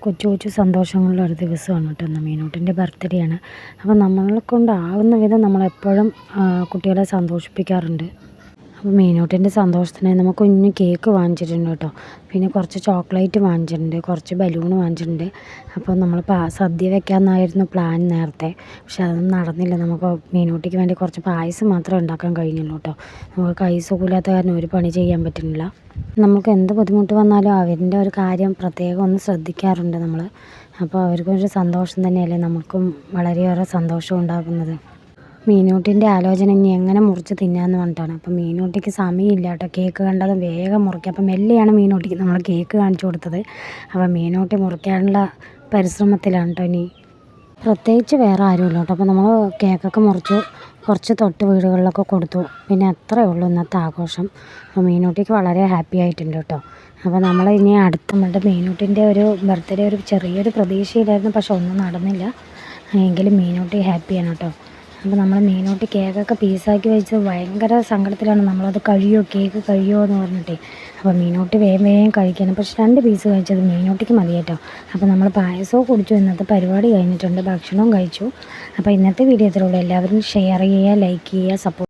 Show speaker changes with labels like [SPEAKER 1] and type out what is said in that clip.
[SPEAKER 1] കൊച്ചു കൊച്ചു സന്തോഷങ്ങളുള്ള ഒരു ദിവസമാണ് കേട്ടോ ഇന്ന്. മീനൂട്ടിൻ്റെ ബർത്ത്ഡേ ആണ്. അപ്പോൾ നമ്മളെ കൊണ്ടാകുന്ന വിധം നമ്മളെപ്പോഴും കുട്ടികളെ സന്തോഷിപ്പിക്കാറുണ്ട്. അപ്പോൾ മീനൂട്ടിൻ്റെ സന്തോഷത്തിന് നമ്മൾ കുഞ്ഞ് കേക്ക് വാങ്ങിച്ചിട്ടുണ്ട് കേട്ടോ. പിന്നെ കുറച്ച് ചോക്ലേറ്റ് വാങ്ങിച്ചിട്ടുണ്ട്, കുറച്ച് ബലൂൺ വാങ്ങിച്ചിട്ടുണ്ട്. അപ്പോൾ നമ്മൾ സദ്യ വെക്കാമെന്നായിരുന്നു പ്ലാൻ നേരത്തെ. പക്ഷെ അതൊന്നും നടന്നില്ല. നമുക്ക് മീനൂട്ടിക്ക് വേണ്ടി കുറച്ച് പായസം മാത്രമേ ഉണ്ടാക്കാൻ കഴിഞ്ഞുള്ളൂ കേട്ടോ. നമുക്ക് കൈ സുഖമില്ലാത്ത കാരണം ഒരു പണി ചെയ്യാൻ പറ്റുന്നില്ല. നമുക്ക് എന്ത് ബുദ്ധിമുട്ട് വന്നാലും അവരുടെ ഒരു കാര്യം പ്രത്യേകം ഒന്ന് ശ്രദ്ധിക്കാറുണ്ട് നമ്മൾ. അപ്പോൾ അവർക്കൊരു സന്തോഷം തന്നെയല്ലേ നമുക്കും വളരെയേറെ സന്തോഷം ഉണ്ടാകുന്നത്. മീനൂട്ടിൻ്റെ ആലോചന ഇനി എങ്ങനെ മുറിച്ച് തിന്നാമെന്ന് പറഞ്ഞിട്ടാണ്. അപ്പം മീനൂട്ടിക്ക് സമയമില്ല കേട്ടോ. കേക്ക് കണ്ടത് വേഗം മുറിക്കുക. അപ്പം മെല്ലെയാണ് മീനൂട്ടിക്ക് നമ്മൾ കേക്ക് കാണിച്ചു കൊടുത്തത്. അപ്പം മീനൂട്ടി മുറിക്കാനുള്ള പരിശ്രമത്തിലാണ് കേട്ടോ. ഇനി പ്രത്യേകിച്ച് വേറെ ആരുമില്ല കേട്ടോ. അപ്പോൾ നമ്മൾ കേക്കൊക്കെ മുറിച്ചു, കുറച്ച് തൊട്ട് വീടുകളിലൊക്കെ കൊടുത്തു. പിന്നെ അത്രയേ ഉള്ളൂ ഇന്നത്തെ ആഘോഷം. അപ്പോൾ മീനൂട്ടിക്ക് വളരെ ഹാപ്പി ആയിട്ടുണ്ട് കേട്ടോ. അപ്പോൾ നമ്മൾ ഇനി നമ്മളുടെ മീനൂട്ടിൻ്റെ ഒരു ബർത്ത്ഡേ ഒരു ചെറിയൊരു പ്രതീക്ഷയിലായിരുന്നു, പക്ഷെ ഒന്നും നടന്നില്ല. എങ്കിലും മീനൂട്ടി ഹാപ്പിയാണ് കേട്ടോ. അപ്പോൾ നമ്മൾ മീനൂട്ടി കേക്കൊക്കെ പീസാക്കി വെച്ച് ഭയങ്കര സങ്കടത്തിലാണ്. നമ്മളത് കേക്ക് കഴിയുമോ എന്ന് പറഞ്ഞിട്ടേ. അപ്പോൾ മീനൂട്ടി വേഗം കഴിക്കണം. പക്ഷെ 2 പീസ് കഴിച്ചത് മീനൂട്ടിക്ക് മതി കേട്ടോ. അപ്പോൾ നമ്മൾ പായസവും കുടിച്ചു. ഇന്നത്തെ പരിപാടി കഴിഞ്ഞിട്ടുണ്ട്, ഭക്ഷണവും കഴിച്ചു. അപ്പോൾ ഇന്നത്തെ വീഡിയോ ഇത്രയുള്ളൂ. എല്ലാവരും ഷെയർ ചെയ്യുക, ലൈക്ക് ചെയ്യുക, സപ്പോർട്ട്